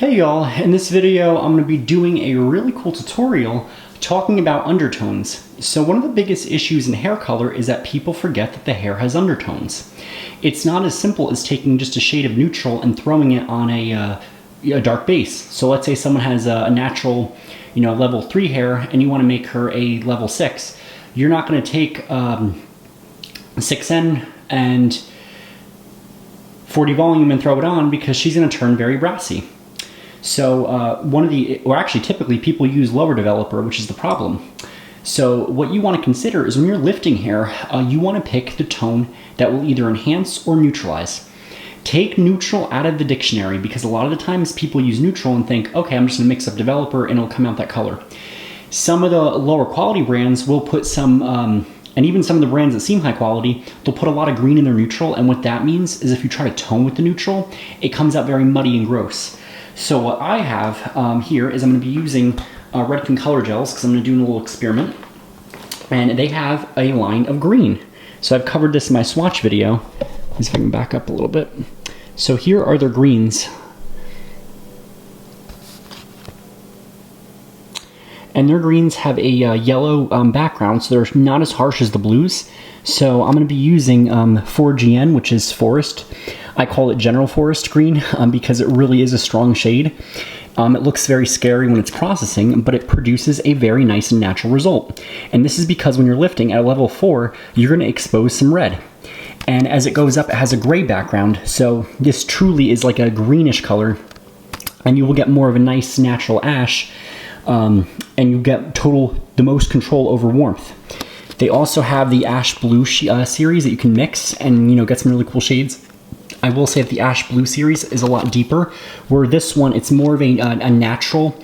Hey y'all, in this video I'm going to be doing a really cool tutorial talking about undertones. So one of the biggest issues in hair color is that people forget that the hair has undertones. It's not as simple as taking just a shade of neutral and throwing it on a dark base. So let's say someone has a natural, level 3 hair and you want to make her a level 6. You're not going to take 6N and 40 volume and throw it on because she's going to turn very brassy. So typically people use lower developer, which is the problem. So what you want to consider is when you're lifting hair, you want to pick the tone that will either enhance or neutralize. Take neutral out of the dictionary because a lot of the times people use neutral and think, okay, I'm just going to mix up developer and it'll come out that color. Some of the lower quality brands will put some, and even some of the brands that seem high quality, they'll put a lot of green in their neutral, and what that means is if you try to tone with the neutral, it comes out very muddy and gross. So what I have here is I'm going to be using Redken color gels because I'm going to do a little experiment. And they have a line of green. So I've covered this in my swatch video. Let's see if I can back up a little bit. So here are their greens. And their greens have a yellow background, so they're not as harsh as the blues. So I'm going to be using 4GN, which is forest. I call it general forest green because it really is a strong shade. It looks very scary when it's processing, but it produces a very nice and natural result. And this is because when you're lifting at level 4, you're going to expose some red. And as it goes up, it has a gray background. So this truly is like a greenish color. And you will get more of a nice natural ash. And you get the most control over warmth. They also have the ash blue series that you can mix and get some really cool shades. I will say that the ash blue series is a lot deeper, where this one, it's more of a natural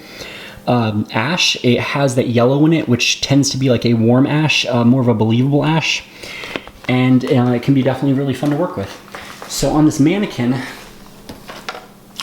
ash. It has that yellow in it, which tends to be like a warm ash, more of a believable ash. And it can be definitely really fun to work with. So on this mannequin,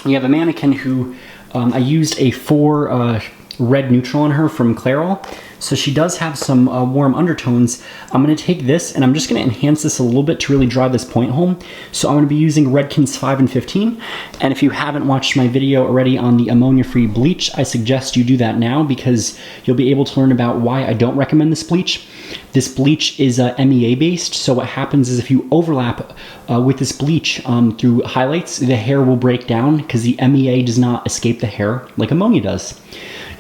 we have a mannequin who I used a 4 red neutral on her from Clairol. So she does have some warm undertones. I'm going to take this and I'm just going to enhance this a little bit to really drive this point home. So I'm going to be using Redken's 5 and 15. And if you haven't watched my video already on the ammonia-free bleach, I suggest you do that now because you'll be able to learn about why I don't recommend this bleach. This bleach is MEA based, so what happens is if you overlap with this bleach through highlights, the hair will break down because the MEA does not escape the hair like ammonia does.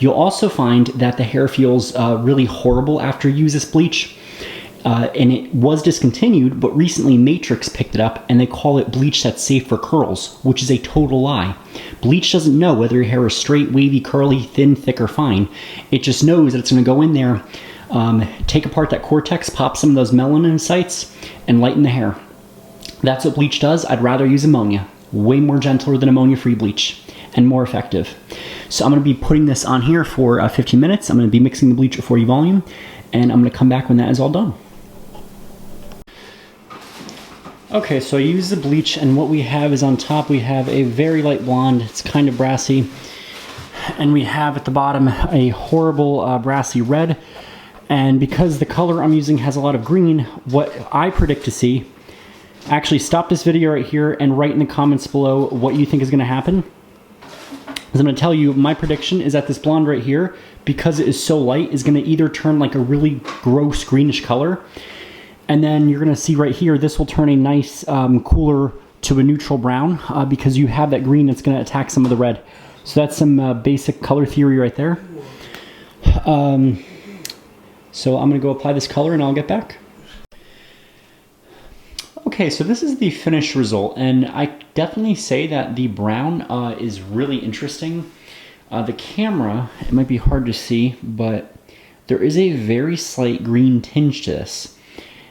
You'll also find that the hair feels really horrible after you use this bleach. And it was discontinued, but recently Matrix picked it up and they call it bleach that's safe for curls, which is a total lie. Bleach doesn't know whether your hair is straight, wavy, curly, thin, thick, or fine. It just knows that it's going to go in there, take apart that cortex, pop some of those melanin sites, and lighten the hair. That's what bleach does. I'd rather use ammonia. Way more gentler than ammonia-free bleach and more effective. So I'm going to be putting this on here for 15 minutes. I'm going to be mixing the bleach at 40 volume, and I'm going to come back when that is all done. Okay, so I use the bleach, and what we have is on top, we have a very light blonde. It's kind of brassy. And we have at the bottom a horrible brassy red. And because the color I'm using has a lot of green, what I predict to see, actually stop this video right here and write in the comments below what you think is going to happen. As I'm going to tell you, my prediction is that this blonde right here, because it is so light, is going to either turn like a really gross greenish color, and then you're going to see right here, this will turn a nice cooler to a neutral brown because you have that green that's going to attack some of the red. So that's some basic color theory right there. So I'm going to go apply this color and I'll get back. Okay, so this is the finished result, and I definitely say that the brown is really interesting. The camera, it might be hard to see, but there is a very slight green tinge to this.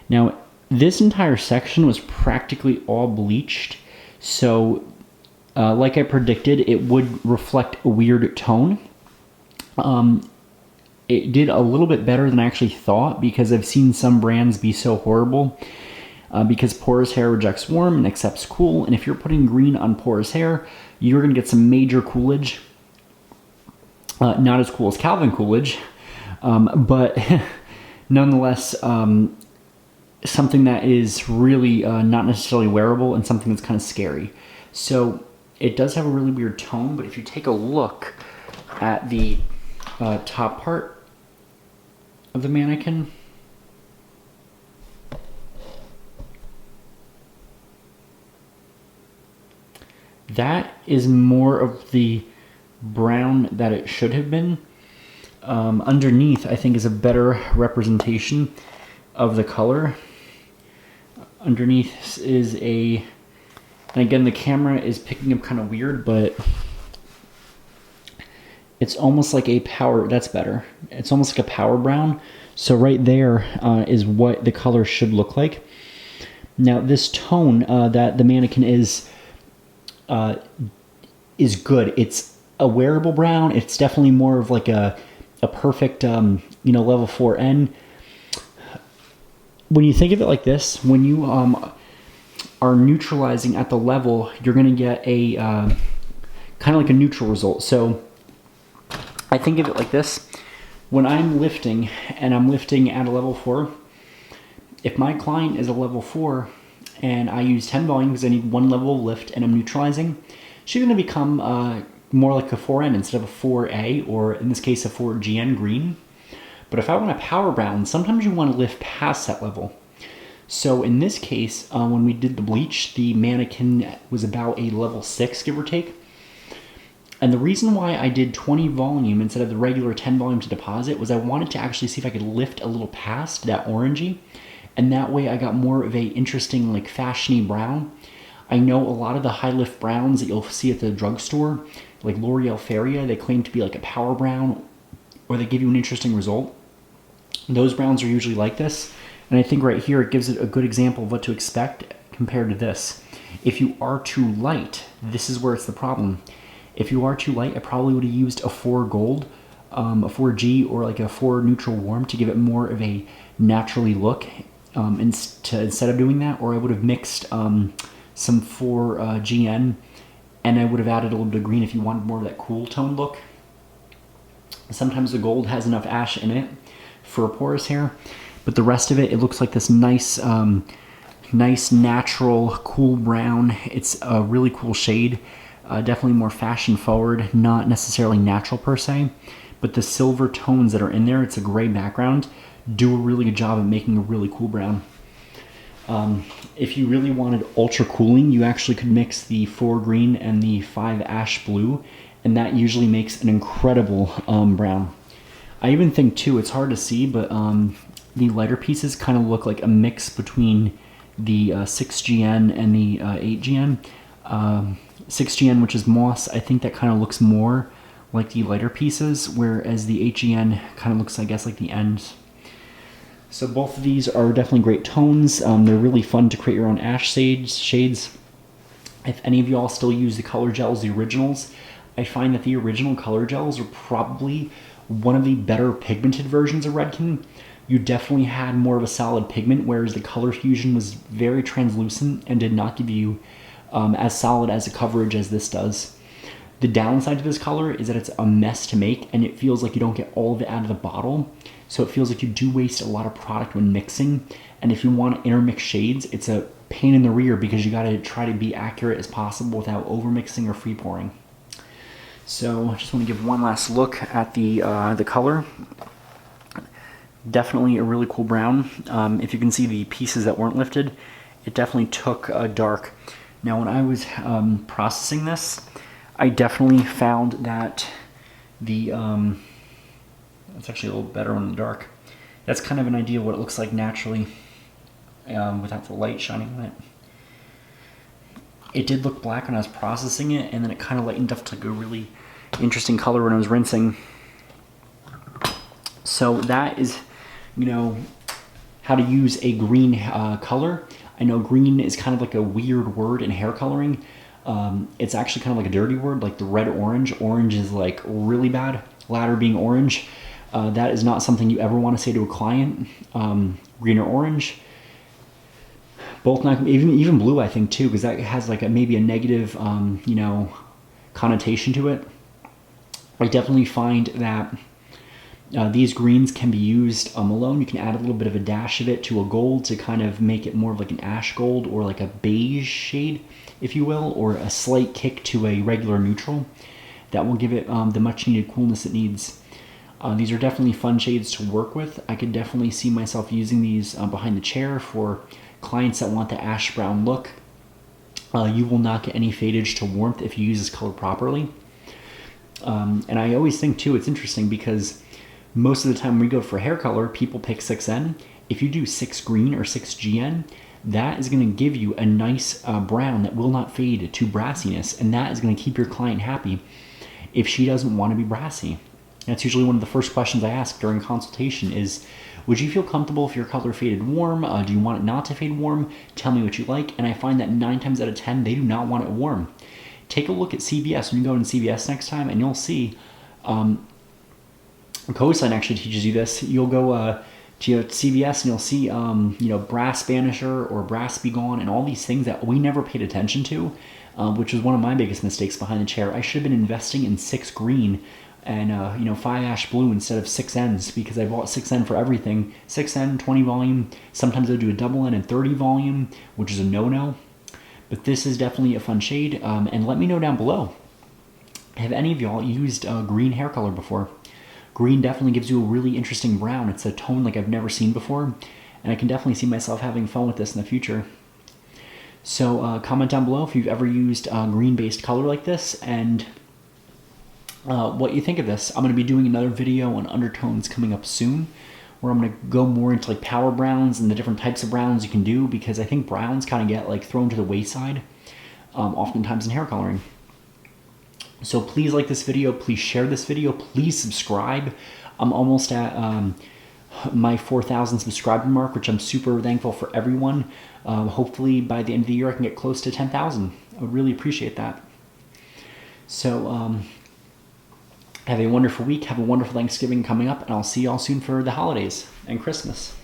Now, this entire section was practically all bleached, so like I predicted, it would reflect a weird tone. It did a little bit better than I actually thought because I've seen some brands be so horrible. Because porous hair rejects warm and accepts cool, and if you're putting green on porous hair, you're going to get some major coolage. Not as cool as Calvin Coolidge, but nonetheless something that is really not necessarily wearable and something that's kind of scary. So it does have a really weird tone, but if you take a look at the top part of the mannequin, that is more of the brown that it should have been. Underneath, I think, is a better representation of the color. Underneath is and again, the camera is picking up kind of weird, but it's almost like a power, that's better. It's almost like a power brown. So right there is what the color should look like. Now this tone that the mannequin is good. It's a wearable brown. It's definitely more of like a perfect, level 4N. When you think of it like this, when you are neutralizing at the level, you're going to get a kind of like a neutral result. So I think of it like this. When I'm lifting, and I'm lifting at a level 4, if my client is a level 4, and I use 10 volume because I need 1 level of lift and I'm neutralizing, she's going to become more like a 4N instead of a 4A, or in this case a 4GN green. But if I want a power brown, sometimes you want to lift past that level. So in this case, when we did the bleach, the mannequin was about a level 6, give or take. And the reason why I did 20 volume instead of the regular 10 volume to deposit was I wanted to actually see if I could lift a little past that orangey. And that way I got more of a interesting, like, fashiony brown. I know a lot of the high lift browns that you'll see at the drugstore, like L'Oreal Feria, they claim to be like a power brown, or they give you an interesting result. Those browns are usually like this. And I think right here it gives it a good example of what to expect compared to this. If you are too light, this is where it's the problem. If you are too light, I probably would have used a 4 gold, a 4G, or like a 4 neutral warm to give it more of a naturally look. Instead of doing that, or I would have mixed some 4GN, and I would have added a little bit of green if you wanted more of that cool tone look. Sometimes the gold has enough ash in it for a porous hair, but the rest of it looks like this nice, nice natural cool brown. It's a really cool shade. Definitely more fashion forward, not necessarily natural per se, but the silver tones that are in there, it's a gray background, do a really good job of making a really cool brown. If you really wanted ultra cooling, you actually could mix the 4 green and the 5 ash blue, and that usually makes an incredible brown. I even think too, it's hard to see, but the lighter pieces kind of look like a mix between the 6GN and the 8GN. 6GN, which is moss, I think that kind of looks more like the lighter pieces, whereas the 8GN kind of looks, I guess, like the ends. So both of these are definitely great tones. They're really fun to create your own ash shades. If any of y'all still use the color gels, the originals, I find that the original color gels are probably one of the better pigmented versions of Redken. You definitely had more of a solid pigment, whereas the color fusion was very translucent and did not give you as solid as a coverage as this does. The downside to this color is that it's a mess to make, and it feels like you don't get all of it out of the bottle. So it feels like you do waste a lot of product when mixing. And if you want to intermix shades, it's a pain in the rear because you got to try to be accurate as possible without overmixing or free pouring. So I just want to give one last look at the color. Definitely a really cool brown. If you can see the pieces that weren't lifted, it definitely took a dark. Now when I was processing this, I definitely found that the it's actually a little better in the dark. That's kind of an idea of what it looks like naturally without the light shining on it. It did look black when I was processing it, and then it kind of lightened up to like a really interesting color when I was rinsing. So that is, you know, how to use a green color. I know green is kind of like a weird word in hair coloring. It's actually kind of like a dirty word, like the red-orange. Orange is like really bad, ladder being orange. That is not something you ever want to say to a client. Green or orange. Both not, even blue, I think, too, because that has like maybe a negative, you know, connotation to it. I definitely find that These greens can be used alone. You can add a little bit of a dash of it to a gold to kind of make it more of like an ash gold or like a beige shade, if you will, or a slight kick to a regular neutral. That will give it the much needed coolness it needs. These are definitely fun shades to work with. I could definitely see myself using these behind the chair for clients that want the ash brown look. You will not get any fadage to warmth if you use this color properly. And I always think too, it's interesting because most of the time when we go for hair color, people pick 6N. If you do 6 green or 6 GN, that is going to give you a nice brown that will not fade to brassiness, and that is going to keep your client happy if she doesn't want to be brassy. That's usually one of the first questions I ask during consultation is, would you feel comfortable if your color faded warm? Do you want it not to fade warm? Tell me what you like. And I find that 9 times out of 10, they do not want it warm. Take a look at CVS when you go in CVS next time, and you'll see Cosign actually teaches you this. You'll go to CVS and you'll see brass banisher or brass be gone and all these things that we never paid attention to, which was one of my biggest mistakes behind the chair. I should have been investing in 6 green and 5 ash blue instead of 6Ns, because I bought 6N for everything. 6N, 20 volume. Sometimes I'll do a double N and 30 volume, which is a no-no. But this is definitely a fun shade. And let me know down below, have any of y'all used green hair color before? Green definitely gives you a really interesting brown. It's a tone like I've never seen before, and I can definitely see myself having fun with this in the future. So comment down below if you've ever used green-based color like this, and what you think of this. I'm going to be doing another video on undertones coming up soon, where I'm going to go more into like power browns and the different types of browns you can do, because I think browns kind of get like thrown to the wayside oftentimes in hair coloring. So please like this video, please share this video, please subscribe. I'm almost at my 4,000 subscriber mark, which I'm super thankful for everyone. Hopefully by the end of the year I can get close to 10,000. I would really appreciate that. So have a wonderful week, have a wonderful Thanksgiving coming up, and I'll see y'all soon for the holidays and Christmas.